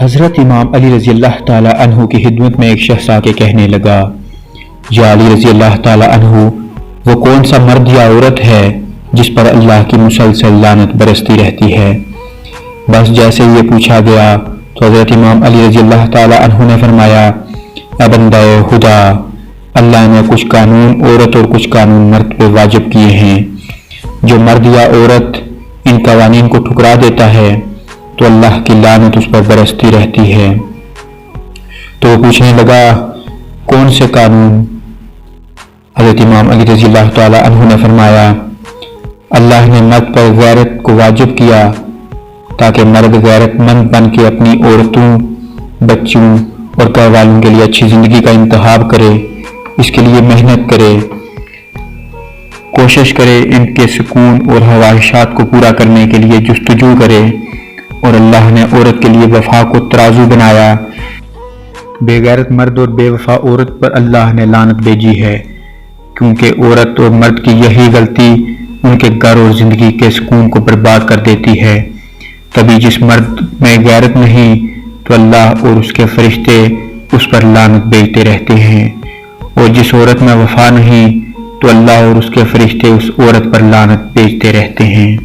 حضرت امام علی رضی اللہ تعالیٰ عنہ کی خدمت میں ایک شخص آ کے کہنے لگا، یا علی رضی اللہ تعالیٰ عنہ، وہ کون سا مرد یا عورت ہے جس پر اللہ کی مسلسل لعنت برستی رہتی ہے؟ بس جیسے یہ پوچھا گیا تو حضرت امام علی رضی اللہ تعالیٰ عنہ نے فرمایا، اے بندہ خدا، اللہ نے کچھ قانون عورت اور کچھ قانون مرد پہ واجب کیے ہیں۔ جو مرد یا عورت ان قوانین کو ٹھکرا دیتا ہے تو اللہ کی لعنت اس پر برستی رہتی ہے۔ تو وہ پوچھنے لگا، کون سے قانون؟ حضرت امام علی رضی اللہ تعالیٰ عنہ نے فرمایا، اللہ نے مرد پر غیرت کو واجب کیا تاکہ مرد غیرت مند بن کے اپنی عورتوں، بچوں اور گھر والوں کے لیے اچھی زندگی کا انتخاب کرے، اس کے لیے محنت کرے، کوشش کرے، ان کے سکون اور خواہشات کو پورا کرنے کے لیے جستجو کرے۔ اور اللہ نے عورت کے لیے وفا کو ترازو بنایا۔ بے غیرت مرد اور بے وفا عورت پر اللہ نے لعنت بھیجی ہے، کیونکہ عورت اور مرد کی یہی غلطی ان کے گھر اور زندگی کے سکون کو برباد کر دیتی ہے۔ تبھی جس مرد میں غیرت نہیں تو اللہ اور اس کے فرشتے اس پر لعنت بھیجتے رہتے ہیں، اور جس عورت میں وفا نہیں تو اللہ اور اس کے فرشتے اس عورت پر لعنت بھیجتے رہتے ہیں۔